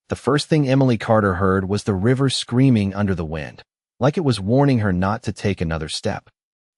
The first thing Emily Carter heard was the river screaming under the wind, like it was warning her not to take another step.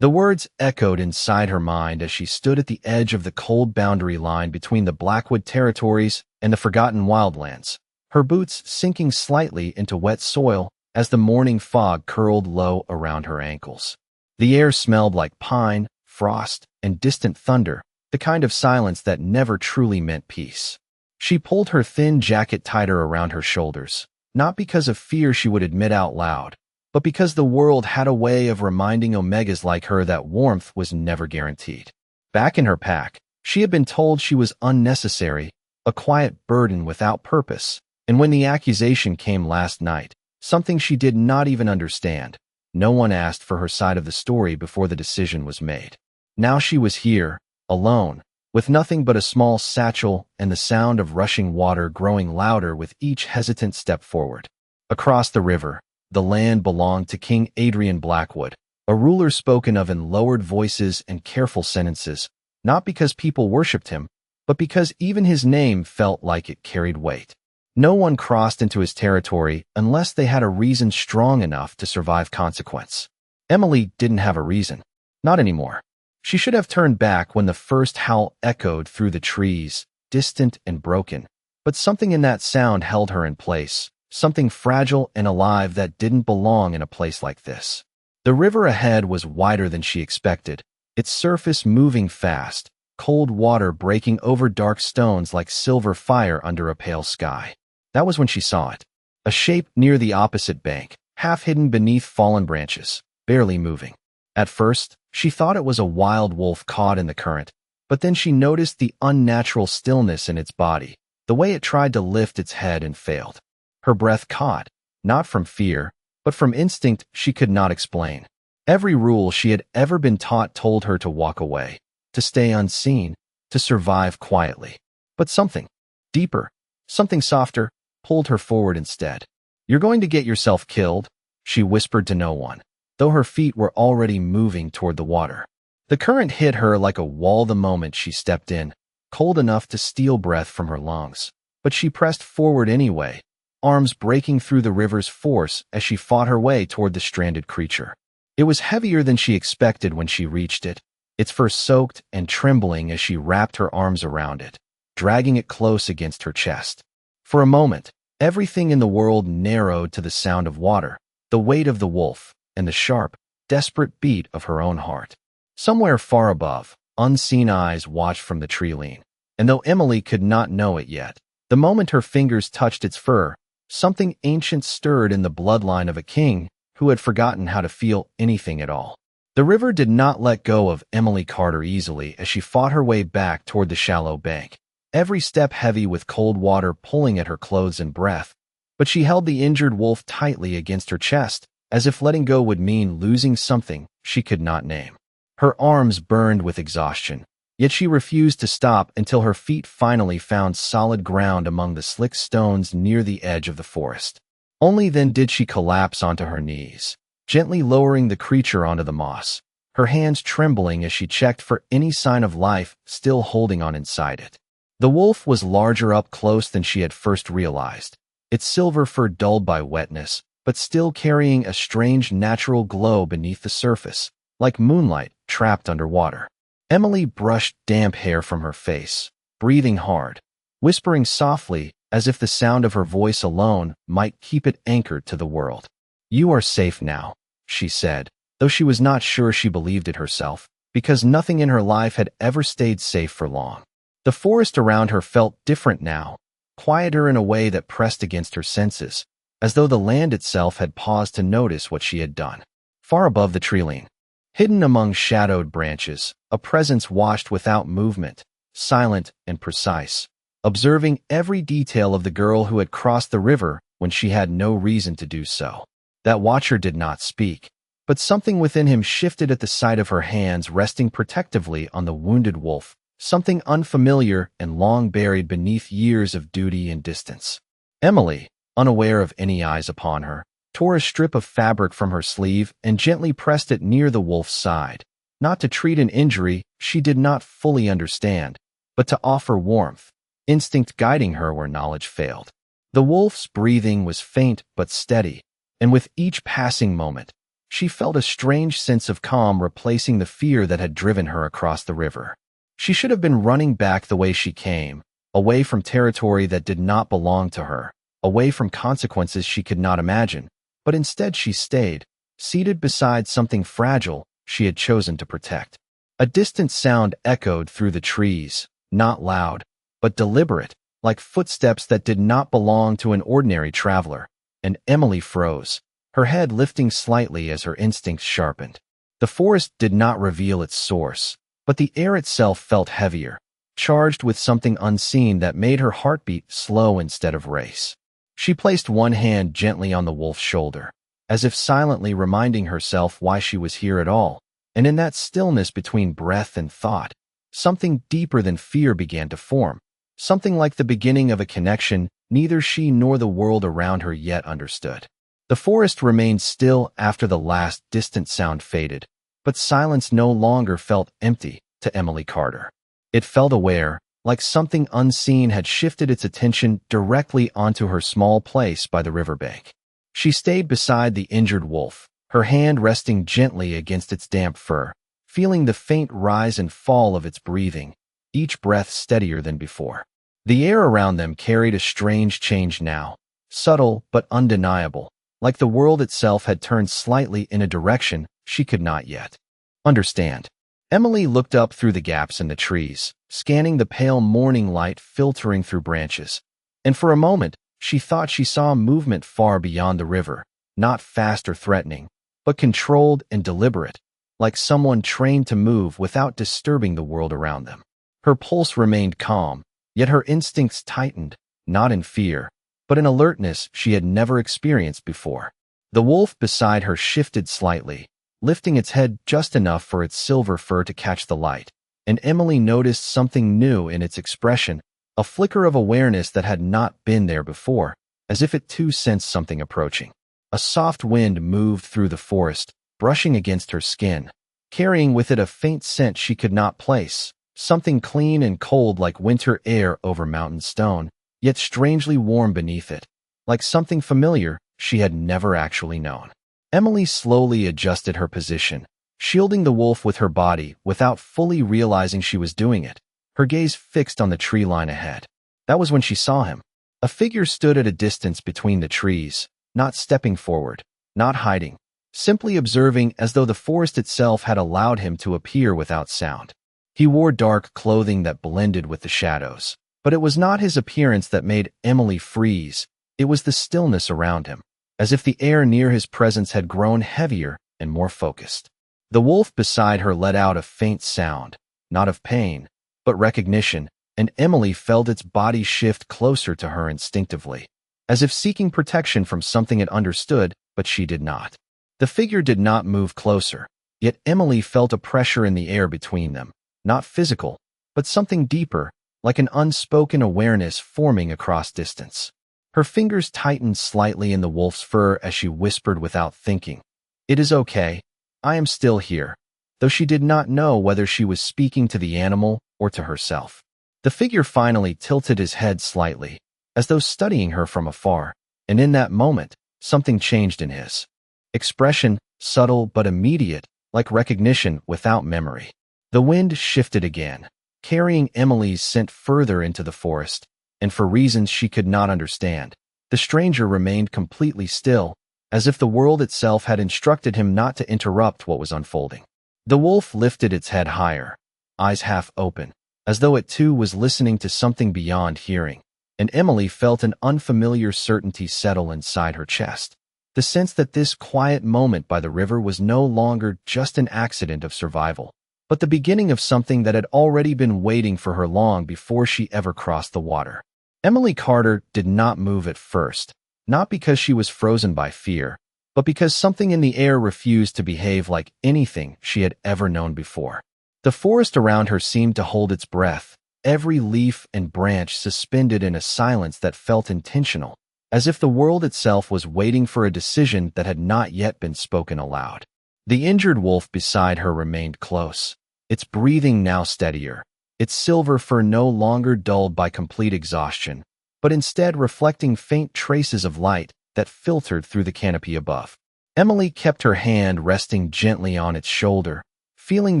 The words echoed inside her mind as she stood at the edge of the cold boundary line between the Blackwood territories and the Forgotten Wildlands, her boots sinking slightly into wet soil as the morning fog curled low around her ankles. The air smelled like pine, frost, and distant thunder, the kind of silence that never truly meant peace. She pulled her thin jacket tighter around her shoulders, not because of fear she would admit out loud, but because the world had a way of reminding Omegas like her that warmth was never guaranteed. Back in her pack, she had been told she was unnecessary, a quiet burden without purpose, and when the accusation came last night, something she did not even understand, no one asked for her side of the story before the decision was made. Now she was here, alone, with nothing but a small satchel and the sound of rushing water growing louder with each hesitant step forward. Across the river, the land belonged to King Adrian Blackwood, a ruler spoken of in lowered voices and careful sentences, not because people worshipped him, but because even his name felt like it carried weight. No one crossed into his territory unless they had a reason strong enough to survive consequence. Emily didn't have a reason. Not anymore. She should have turned back when the first howl echoed through the trees, distant and broken, but something in that sound held her in place, something fragile and alive that didn't belong in a place like this. The river ahead was wider than she expected, its surface moving fast, cold water breaking over dark stones like silver fire under a pale sky. That was when she saw it. A shape near the opposite bank, half hidden beneath fallen branches, barely moving. At first, she thought it was a wild wolf caught in the current, but then she noticed the unnatural stillness in its body, the way it tried to lift its head and failed. Her breath caught, not from fear, but from instinct she could not explain. Every rule she had ever been taught told her to walk away, to stay unseen, to survive quietly. But something deeper, something softer, pulled her forward instead. "You're going to get yourself killed," she whispered to no one, though her feet were already moving toward the water. The current hit her like a wall the moment she stepped in, cold enough to steal breath from her lungs. But she pressed forward anyway, arms breaking through the river's force as she fought her way toward the stranded creature. It was heavier than she expected when she reached it, its fur soaked and trembling as she wrapped her arms around it, dragging it close against her chest. For a moment, everything in the world narrowed to the sound of water, the weight of the wolf, and the sharp, desperate beat of her own heart. Somewhere far above, unseen eyes watched from the tree-line, and though Emily could not know it yet, the moment her fingers touched its fur, something ancient stirred in the bloodline of a king who had forgotten how to feel anything at all. The river did not let go of Emily Carter easily as she fought her way back toward the shallow bank, every step heavy with cold water pulling at her clothes and breath, but she held the injured wolf tightly against her chest, as if letting go would mean losing something she could not name. Her arms burned with exhaustion, yet she refused to stop until her feet finally found solid ground among the slick stones near the edge of the forest. Only then did she collapse onto her knees, gently lowering the creature onto the moss, her hands trembling as she checked for any sign of life still holding on inside it. The wolf was larger up close than she had first realized, its silver fur dulled by wetness, but still carrying a strange natural glow beneath the surface, like moonlight trapped underwater. Emily brushed damp hair from her face, breathing hard, whispering softly as if the sound of her voice alone might keep it anchored to the world. "You are safe now," she said, though she was not sure she believed it herself, because nothing in her life had ever stayed safe for long. The forest around her felt different now, quieter in a way that pressed against her senses, as though the land itself had paused to notice what she had done. Far above the tree-line, hidden among shadowed branches, a presence watched without movement, silent and precise, observing every detail of the girl who had crossed the river when she had no reason to do so. That watcher did not speak, but something within him shifted at the sight of her hands resting protectively on the wounded wolf, something unfamiliar and long buried beneath years of duty and distance. Emily, unaware of any eyes upon her, tore a strip of fabric from her sleeve and gently pressed it near the wolf's side, not to treat an injury she did not fully understand, but to offer warmth, instinct guiding her where knowledge failed. The wolf's breathing was faint but steady, and with each passing moment, she felt a strange sense of calm replacing the fear that had driven her across the river. She should have been running back the way she came, away from territory that did not belong to her, away from consequences she could not imagine, but instead she stayed, seated beside something fragile she had chosen to protect. A distant sound echoed through the trees, not loud, but deliberate, like footsteps that did not belong to an ordinary traveler, and Emily froze, her head lifting slightly as her instincts sharpened. The forest did not reveal its source, but the air itself felt heavier, charged with something unseen that made her heartbeat slow instead of race. She placed one hand gently on the wolf's shoulder, as if silently reminding herself why she was here at all, and in that stillness between breath and thought, something deeper than fear began to form, something like the beginning of a connection neither she nor the world around her yet understood. The forest remained still after the last distant sound faded, but silence no longer felt empty to Emily Carter. It felt aware, like something unseen had shifted its attention directly onto her small place by the riverbank. She stayed beside the injured wolf, her hand resting gently against its damp fur, feeling the faint rise and fall of its breathing, each breath steadier than before. The air around them carried a strange change now, subtle but undeniable, like the world itself had turned slightly in a direction she could not yet understand. Emily looked up through the gaps in the trees, scanning the pale morning light filtering through branches, and for a moment she thought she saw movement far beyond the river, not fast or threatening, but controlled and deliberate, like someone trained to move without disturbing the world around them. Her pulse remained calm, yet her instincts tightened, not in fear, but in alertness she had never experienced before. The wolf beside her shifted slightly, lifting its head just enough for its silver fur to catch the light, and Emily noticed something new in its expression, a flicker of awareness that had not been there before, as if it too sensed something approaching. A soft wind moved through the forest, brushing against her skin, carrying with it a faint scent she could not place, something clean and cold like winter air over mountain stone, yet strangely warm beneath it, like something familiar she had never actually known. Emily slowly adjusted her position, shielding the wolf with her body without fully realizing she was doing it, her gaze fixed on the tree line ahead. That was when she saw him. A figure stood at a distance between the trees, not stepping forward, not hiding, simply observing as though the forest itself had allowed him to appear without sound. He wore dark clothing that blended with the shadows, but it was not his appearance that made Emily freeze, it was the stillness around him, as if the air near his presence had grown heavier and more focused. The wolf beside her let out a faint sound, not of pain, but recognition, and Emily felt its body shift closer to her instinctively, as if seeking protection from something it understood, but she did not. The figure did not move closer, yet Emily felt a pressure in the air between them, not physical, but something deeper, like an unspoken awareness forming across distance. Her fingers tightened slightly in the wolf's fur as she whispered without thinking, "It is okay. I am still here," though she did not know whether she was speaking to the animal or to herself. The figure finally tilted his head slightly, as though studying her from afar, and in that moment, something changed in his expression, subtle but immediate, like recognition without memory. The wind shifted again, carrying Emily's scent further into the forest, and for reasons she could not understand, the stranger remained completely still, as if the world itself had instructed him not to interrupt what was unfolding. The wolf lifted its head higher, eyes half open, as though it too was listening to something beyond hearing, and Emily felt an unfamiliar certainty settle inside her chest. The sense that this quiet moment by the river was no longer just an accident of survival, but the beginning of something that had already been waiting for her long before she ever crossed the water. Emily Carter did not move at first, not because she was frozen by fear, but because something in the air refused to behave like anything she had ever known before. The forest around her seemed to hold its breath, every leaf and branch suspended in a silence that felt intentional, as if the world itself was waiting for a decision that had not yet been spoken aloud. The injured wolf beside her remained close, its breathing now steadier, its silver fur no longer dulled by complete exhaustion, but instead reflecting faint traces of light that filtered through the canopy above. Emily kept her hand resting gently on its shoulder, feeling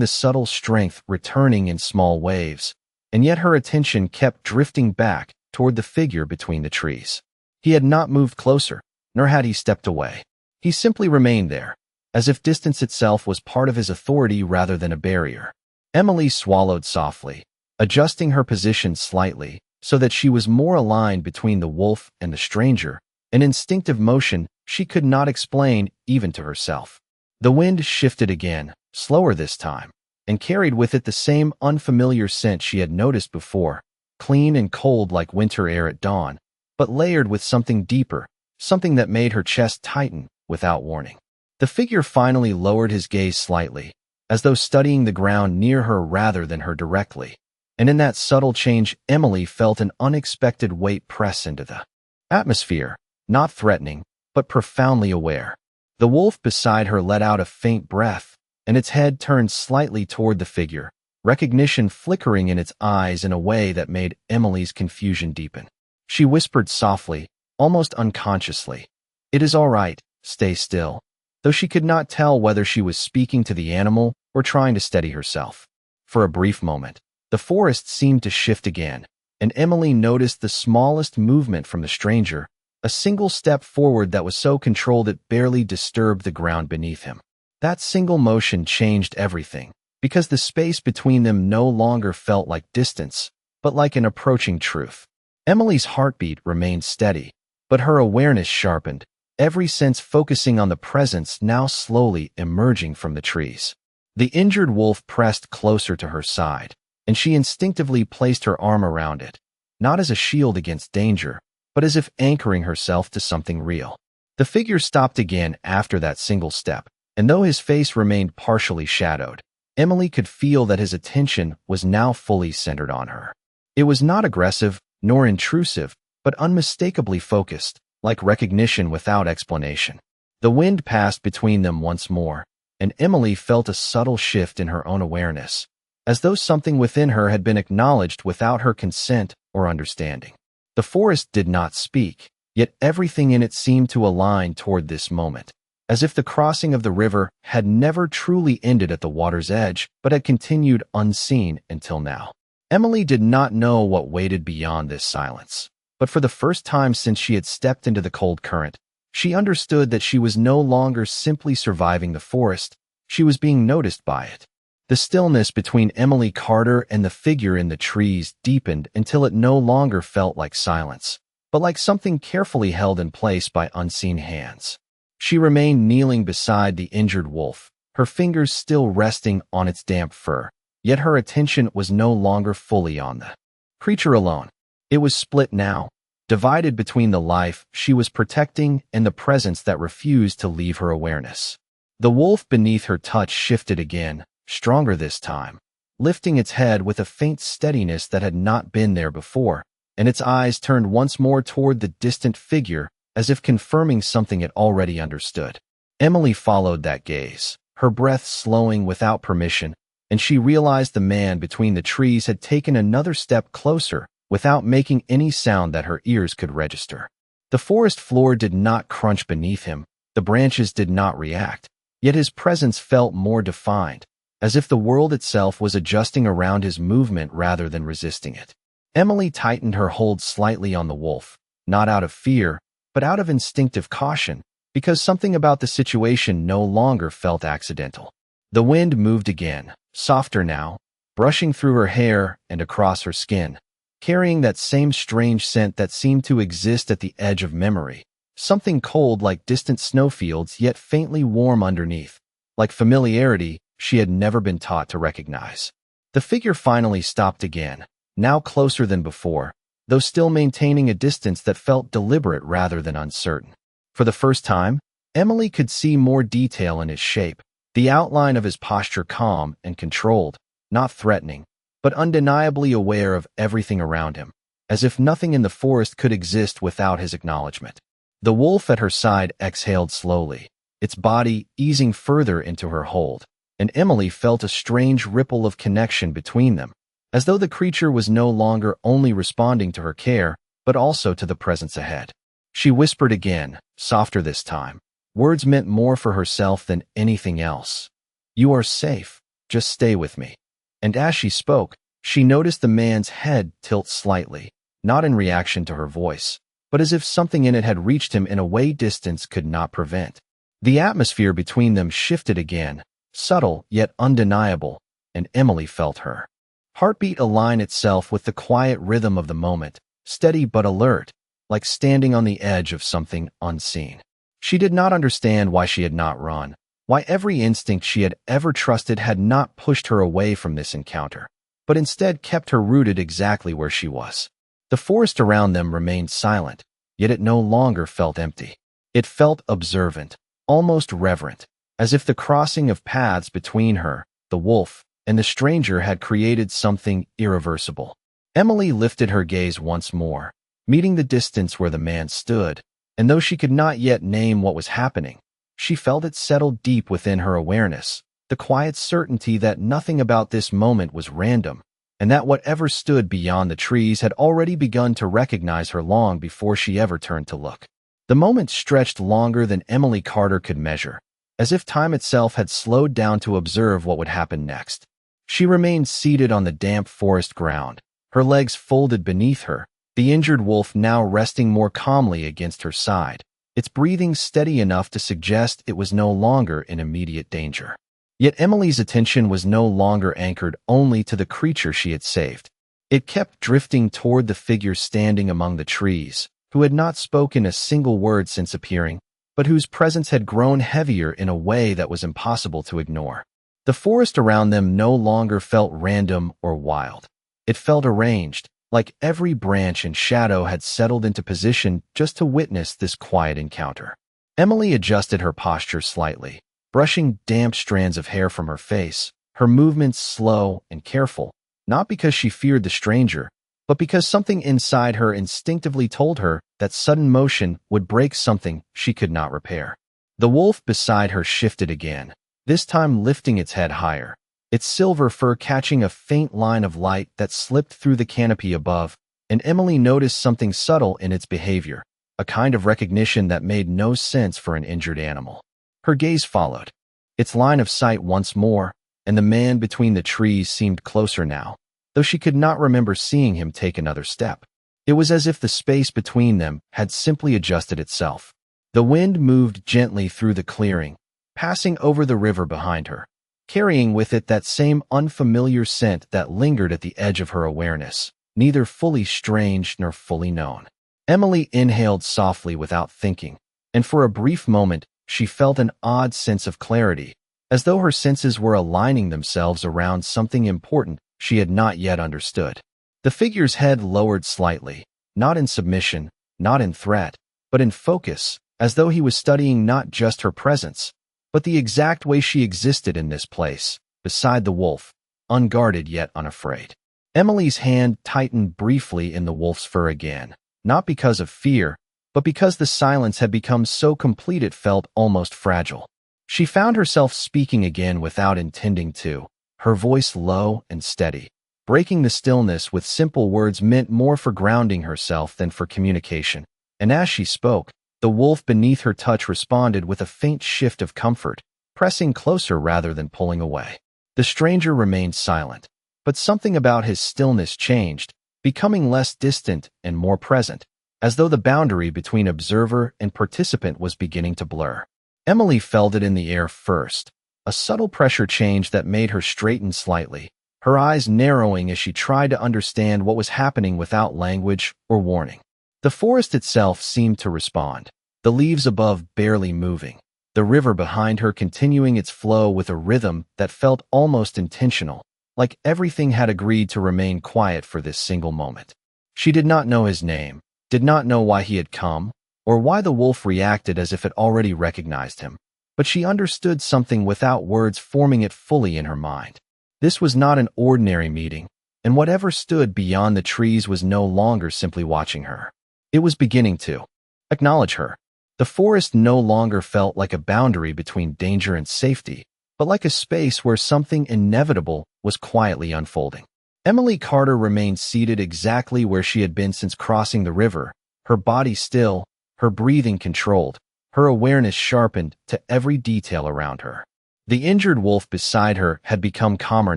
the subtle strength returning in small waves, and yet her attention kept drifting back toward the figure between the trees. He had not moved closer, nor had he stepped away. He simply remained there, as if distance itself was part of his authority rather than a barrier. Emily swallowed softly, adjusting her position slightly so that she was more aligned between the wolf and the stranger, an instinctive motion she could not explain even to herself. The wind shifted again, slower this time, and carried with it the same unfamiliar scent she had noticed before, clean and cold like winter air at dawn, but layered with something deeper, something that made her chest tighten without warning. The figure finally lowered his gaze slightly, as though studying the ground near her rather than her directly, and in that subtle change Emily felt an unexpected weight press into the atmosphere, not threatening, but profoundly aware. The wolf beside her let out a faint breath, and its head turned slightly toward the figure, recognition flickering in its eyes in a way that made Emily's confusion deepen. She whispered softly, almost unconsciously, "It is all right, stay still," though she could not tell whether she was speaking to the animal or trying to steady herself. For a brief moment, the forest seemed to shift again, and Emily noticed the smallest movement from the stranger, a single step forward that was so controlled it barely disturbed the ground beneath him. That single motion changed everything, because the space between them no longer felt like distance, but like an approaching truth. Emily's heartbeat remained steady, but her awareness sharpened, every sense focusing on the presence now slowly emerging from the trees. The injured wolf pressed closer to her side, and she instinctively placed her arm around it, not as a shield against danger, but as if anchoring herself to something real. The figure stopped again after that single step, and though his face remained partially shadowed, Emily could feel that his attention was now fully centered on her. It was not aggressive, nor intrusive, but unmistakably focused, like recognition without explanation. The wind passed between them once more, and Emily felt a subtle shift in her own awareness, as though something within her had been acknowledged without her consent or understanding. The forest did not speak, yet everything in it seemed to align toward this moment, as if the crossing of the river had never truly ended at the water's edge, but had continued unseen until now. Emily did not know what waited beyond this silence, but for the first time since she had stepped into the cold current, she understood that she was no longer simply surviving the forest, she was being noticed by it. The stillness between Emily Carter and the figure in the trees deepened until it no longer felt like silence, but like something carefully held in place by unseen hands. She remained kneeling beside the injured wolf, her fingers still resting on its damp fur, yet her attention was no longer fully on the creature alone. It was split now, divided between the life she was protecting and the presence that refused to leave her awareness. The wolf beneath her touch shifted again, stronger this time, lifting its head with a faint steadiness that had not been there before, and its eyes turned once more toward the distant figure as if confirming something it already understood. Emily followed that gaze, her breath slowing without permission, and she realized the man between the trees had taken another step closer without making any sound that her ears could register. The forest floor did not crunch beneath him, the branches did not react, yet his presence felt more defined, as if the world itself was adjusting around his movement rather than resisting it. Emily tightened her hold slightly on the wolf, not out of fear, but out of instinctive caution, because something about the situation no longer felt accidental. The wind moved again, softer now, brushing through her hair and across her skin, carrying that same strange scent that seemed to exist at the edge of memory, something cold like distant snowfields yet faintly warm underneath, like familiarity she had never been taught to recognize. The figure finally stopped again, now closer than before, though still maintaining a distance that felt deliberate rather than uncertain. For the first time, Emily could see more detail in his shape, the outline of his posture calm and controlled, not threatening, but undeniably aware of everything around him, as if nothing in the forest could exist without his acknowledgement. The wolf at her side exhaled slowly, its body easing further into her hold, and Emily felt a strange ripple of connection between them, as though the creature was no longer only responding to her care, but also to the presence ahead. She whispered again, softer this time. Words meant more for herself than anything else. "You are safe. Just stay with me." And as she spoke, she noticed the man's head tilt slightly, not in reaction to her voice, but as if something in it had reached him in a way distance could not prevent. The atmosphere between them shifted again, subtle yet undeniable, and Emily felt her heartbeat align itself with the quiet rhythm of the moment, steady but alert, like standing on the edge of something unseen. She did not understand why she had not run, why every instinct she had ever trusted had not pushed her away from this encounter, but instead kept her rooted exactly where she was. The forest around them remained silent, yet it no longer felt empty. It felt observant, almost reverent, as if the crossing of paths between her, the wolf, and the stranger had created something irreversible. Emily lifted her gaze once more, meeting the distance where the man stood, and though she could not yet name what was happening, she felt it settle deep within her awareness, the quiet certainty that nothing about this moment was random, and that whatever stood beyond the trees had already begun to recognize her long before she ever turned to look. The moment stretched longer than Emily Carter could measure, as if time itself had slowed down to observe what would happen next. She remained seated on the damp forest ground, her legs folded beneath her, the injured wolf now resting more calmly against her side, its breathing steady enough to suggest it was no longer in immediate danger. Yet Emily's attention was no longer anchored only to the creature she had saved. It kept drifting toward the figure standing among the trees, who had not spoken a single word since appearing, but whose presence had grown heavier in a way that was impossible to ignore. The forest around them no longer felt random or wild. It felt arranged, like every branch and shadow had settled into position just to witness this quiet encounter. Emily adjusted her posture slightly, brushing damp strands of hair from her face, her movements slow and careful, not because she feared the stranger, but because something inside her instinctively told her that sudden motion would break something she could not repair. The wolf beside her shifted again, this time lifting its head higher, its silver fur catching a faint line of light that slipped through the canopy above, and Emily noticed something subtle in its behavior, a kind of recognition that made no sense for an injured animal. Her gaze followed its line of sight once more, and the man between the trees seemed closer now, though she could not remember seeing him take another step. It was as if the space between them had simply adjusted itself. The wind moved gently through the clearing, passing over the river behind her, carrying with it that same unfamiliar scent that lingered at the edge of her awareness, neither fully strange nor fully known. Emily inhaled softly without thinking, and for a brief moment she felt an odd sense of clarity, as though her senses were aligning themselves around something important she had not yet understood. The figure's head lowered slightly, not in submission, not in threat, but in focus, as though he was studying not just her presence, but the exact way she existed in this place, beside the wolf, unguarded yet unafraid. Emily's hand tightened briefly in the wolf's fur again, not because of fear, but because the silence had become so complete it felt almost fragile. She found herself speaking again without intending to, her voice low and steady, breaking the stillness with simple words meant more for grounding herself than for communication. And as she spoke, the wolf beneath her touch responded with a faint shift of comfort, pressing closer rather than pulling away. The stranger remained silent, but something about his stillness changed, becoming less distant and more present, as though the boundary between observer and participant was beginning to blur. Emily felt it in the air first, a subtle pressure change that made her straighten slightly, her eyes narrowing as she tried to understand what was happening without language or warning. The forest itself seemed to respond, the leaves above barely moving, the river behind her continuing its flow with a rhythm that felt almost intentional, like everything had agreed to remain quiet for this single moment. She did not know his name, did not know why he had come, or why the wolf reacted as if it already recognized him, but she understood something without words forming it fully in her mind. This was not an ordinary meeting, and whatever stood beyond the trees was no longer simply watching her. It was beginning to acknowledge her. The forest no longer felt like a boundary between danger and safety, but like a space where something inevitable was quietly unfolding. Emily Carter remained seated exactly where she had been since crossing the river, her body still, her breathing controlled, her awareness sharpened to every detail around her. The injured wolf beside her had become calmer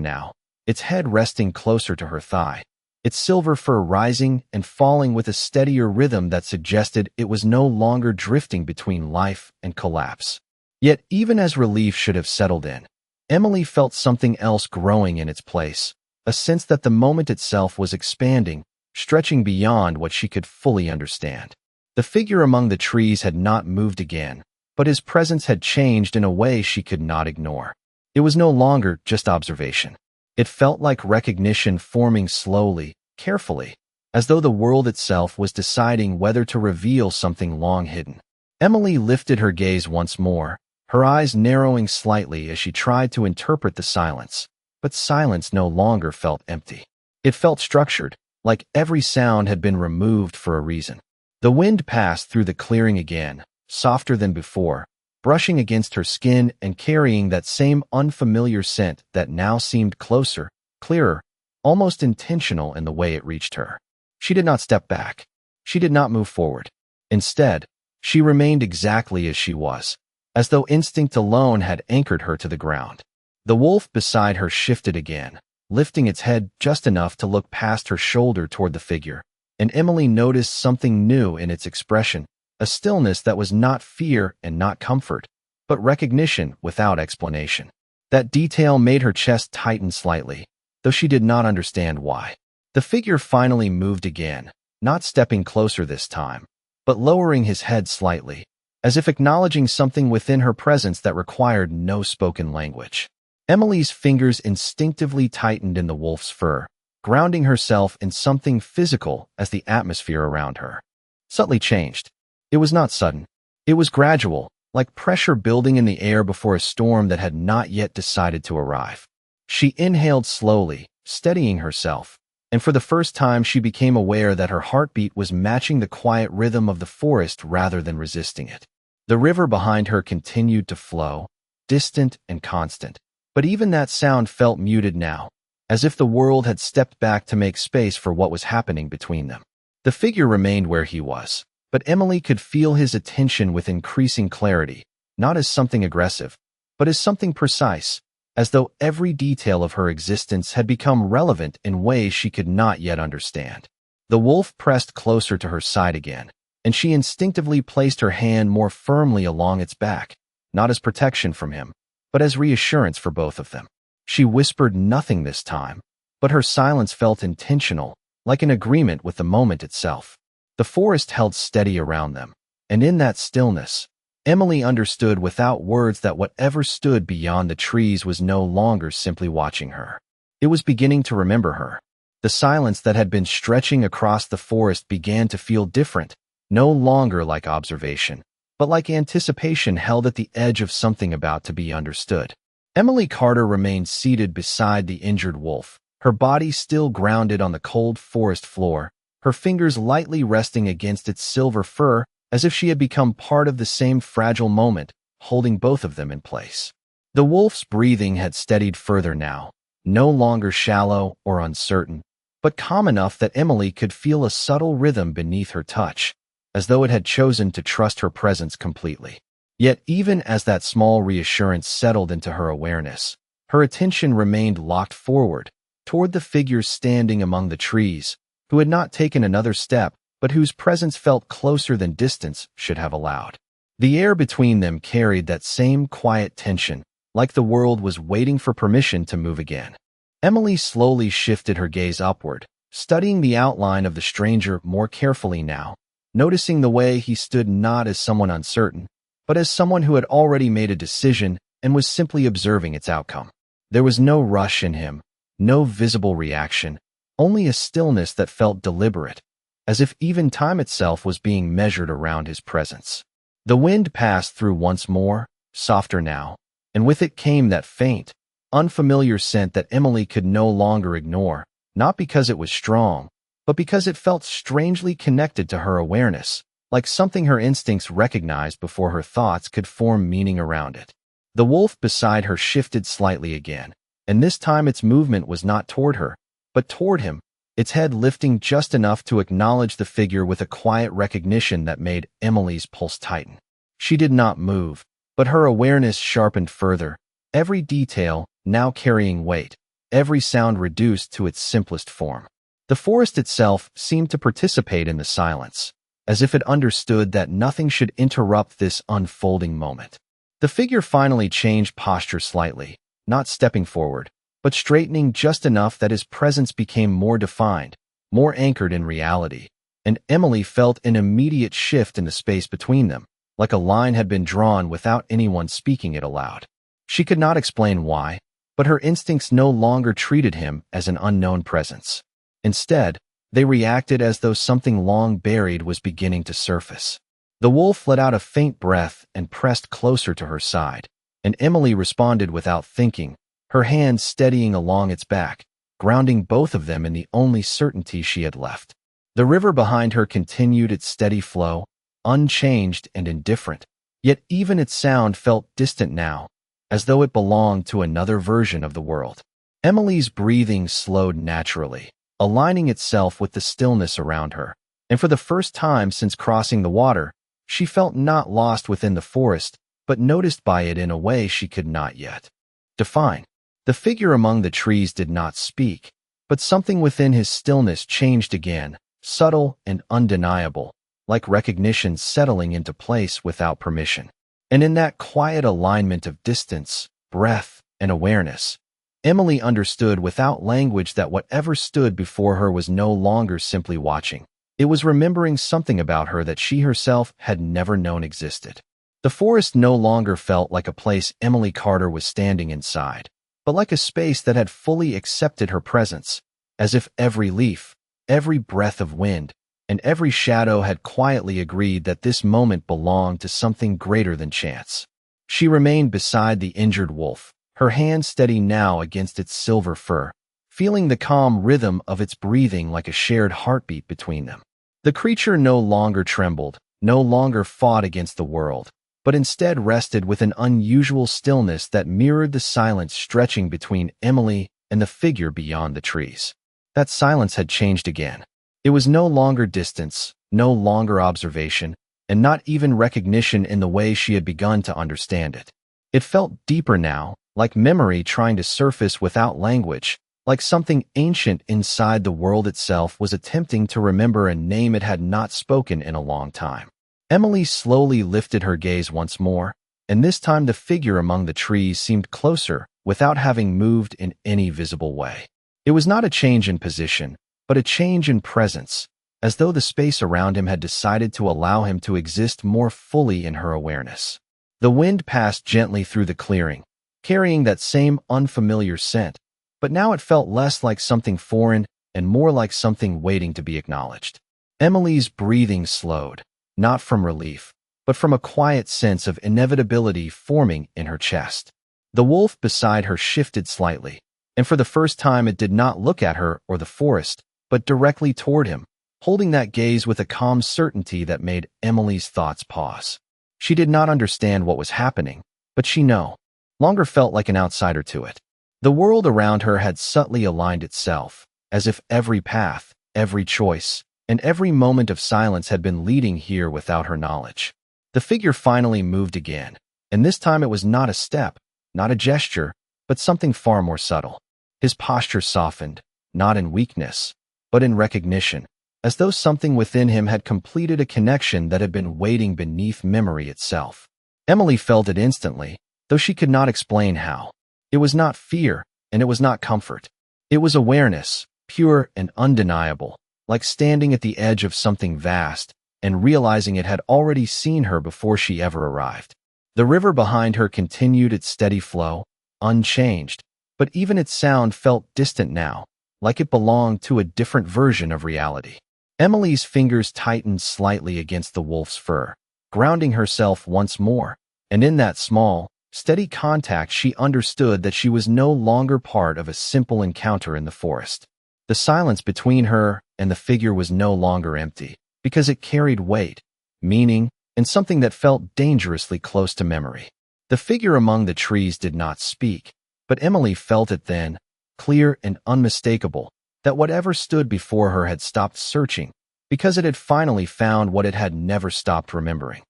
now, its head resting closer to her thigh, its silver fur rising and falling with a steadier rhythm that suggested it was no longer drifting between life and collapse. Yet even as relief should have settled in, Emily felt something else growing in its place, a sense that the moment itself was expanding, stretching beyond what she could fully understand. The figure among the trees had not moved again, but his presence had changed in a way she could not ignore. It was no longer just observation. It felt like recognition forming slowly, carefully, as though the world itself was deciding whether to reveal something long hidden. Emily lifted her gaze once more, her eyes narrowing slightly as she tried to interpret the silence. But silence no longer felt empty. It felt structured, like every sound had been removed for a reason. The wind passed through the clearing again, softer than before, brushing against her skin and carrying that same unfamiliar scent that now seemed closer, clearer, almost intentional in the way it reached her. She did not step back. She did not move forward. Instead, she remained exactly as she was, as though instinct alone had anchored her to the ground. The wolf beside her shifted again, lifting its head just enough to look past her shoulder toward the figure, and Emily noticed something new in its expression, a stillness that was not fear and not comfort, but recognition without explanation. That detail made her chest tighten slightly, though she did not understand why. The figure finally moved again, not stepping closer this time, but lowering his head slightly, as if acknowledging something within her presence that required no spoken language. Emily's fingers instinctively tightened in the wolf's fur, grounding herself in something physical as the atmosphere around her subtly changed. It was not sudden. It was gradual, like pressure building in the air before a storm that had not yet decided to arrive. She inhaled slowly, steadying herself, and for the first time she became aware that her heartbeat was matching the quiet rhythm of the forest rather than resisting it. The river behind her continued to flow, distant and constant. But even that sound felt muted now, as if the world had stepped back to make space for what was happening between them. The figure remained where he was, but Emily could feel his attention with increasing clarity, not as something aggressive, but as something precise, as though every detail of her existence had become relevant in ways she could not yet understand. The wolf pressed closer to her side again, and she instinctively placed her hand more firmly along its back, not as protection from him, but as reassurance for both of them. She whispered nothing this time, but her silence felt intentional, like an agreement with the moment itself. The forest held steady around them, and in that stillness, Emily understood without words that whatever stood beyond the trees was no longer simply watching her. It was beginning to remember her. The silence that had been stretching across the forest began to feel different, no longer like observation, but like anticipation held at the edge of something about to be understood. Emily Carter remained seated beside the injured wolf, her body still grounded on the cold forest floor, her fingers lightly resting against its silver fur as if she had become part of the same fragile moment, holding both of them in place. The wolf's breathing had steadied further now, no longer shallow or uncertain, but calm enough that Emily could feel a subtle rhythm beneath her touch, as though it had chosen to trust her presence completely. Yet even as that small reassurance settled into her awareness, her attention remained locked forward, toward the figure standing among the trees, who had not taken another step, but whose presence felt closer than distance should have allowed. The air between them carried that same quiet tension, like the world was waiting for permission to move again. Emily slowly shifted her gaze upward, studying the outline of the stranger more carefully now, noticing the way he stood not as someone uncertain, but as someone who had already made a decision and was simply observing its outcome. There was no rush in him, no visible reaction, only a stillness that felt deliberate, as if even time itself was being measured around his presence. The wind passed through once more, softer now, and with it came that faint, unfamiliar scent that Emily could no longer ignore, not because it was strong, but because it felt strangely connected to her awareness, like something her instincts recognized before her thoughts could form meaning around it. The wolf beside her shifted slightly again, and this time its movement was not toward her, but toward him, its head lifting just enough to acknowledge the figure with a quiet recognition that made Emily's pulse tighten. She did not move, but her awareness sharpened further, every detail now carrying weight, every sound reduced to its simplest form. The forest itself seemed to participate in the silence, as if it understood that nothing should interrupt this unfolding moment. The figure finally changed posture slightly, not stepping forward, but straightening just enough that his presence became more defined, more anchored in reality, and Emily felt an immediate shift in the space between them, like a line had been drawn without anyone speaking it aloud. She could not explain why, but her instincts no longer treated him as an unknown presence. Instead, they reacted as though something long buried was beginning to surface. The wolf let out a faint breath and pressed closer to her side, and Emily responded without thinking, her hands steadying along its back, grounding both of them in the only certainty she had left. The river behind her continued its steady flow, unchanged and indifferent, yet even its sound felt distant now, as though it belonged to another version of the world. Emily's breathing slowed naturally, aligning itself with the stillness around her, and for the first time since crossing the water, she felt not lost within the forest, but noticed by it in a way she could not yet define. The figure among the trees did not speak, but something within his stillness changed again, subtle and undeniable, like recognition settling into place without permission. And in that quiet alignment of distance, breath, and awareness, Emily understood without language that whatever stood before her was no longer simply watching. It was remembering something about her that she herself had never known existed. The forest no longer felt like a place Emily Carter was standing inside, but like a space that had fully accepted her presence, as if every leaf, every breath of wind, and every shadow had quietly agreed that this moment belonged to something greater than chance. She remained beside the injured wolf, her hand steady now against its silver fur, feeling the calm rhythm of its breathing like a shared heartbeat between them. The creature no longer trembled, no longer fought against the world, but instead rested with an unusual stillness that mirrored the silence stretching between Emily and the figure beyond the trees. That silence had changed again. It was no longer distance, no longer observation, and not even recognition in the way she had begun to understand it. It felt deeper now, like memory trying to surface without language, like something ancient inside the world itself was attempting to remember a name it had not spoken in a long time. Emily slowly lifted her gaze once more, and this time the figure among the trees seemed closer without having moved in any visible way. It was not a change in position, but a change in presence, as though the space around him had decided to allow him to exist more fully in her awareness. The wind passed gently through the clearing, carrying that same unfamiliar scent, but now it felt less like something foreign and more like something waiting to be acknowledged. Emily's breathing slowed, not from relief, but from a quiet sense of inevitability forming in her chest. The wolf beside her shifted slightly, and for the first time it did not look at her or the forest, but directly toward him, holding that gaze with a calm certainty that made Emily's thoughts pause. She did not understand what was happening, but she no longer felt like an outsider to it. The world around her had subtly aligned itself, as if every path, every choice, and every moment of silence had been leading here without her knowledge. The figure finally moved again, and this time it was not a step, not a gesture, but something far more subtle. His posture softened, not in weakness, but in recognition, as though something within him had completed a connection that had been waiting beneath memory itself. Emily felt it instantly, though she could not explain how. It was not fear, and it was not comfort. It was awareness, pure and undeniable, like standing at the edge of something vast and realizing it had already seen her before she ever arrived. The river behind her continued its steady flow, unchanged, but even its sound felt distant now, like it belonged to a different version of reality. Emily's fingers tightened slightly against the wolf's fur, grounding herself once more, and in that small, steady contact she understood that she was no longer part of a simple encounter in the forest. The silence between her and the figure was no longer empty, because it carried weight, meaning, and something that felt dangerously close to memory. The figure among the trees did not speak, but Emily felt it then, clear and unmistakable, that whatever stood before her had stopped searching because it had finally found what it had never stopped remembering.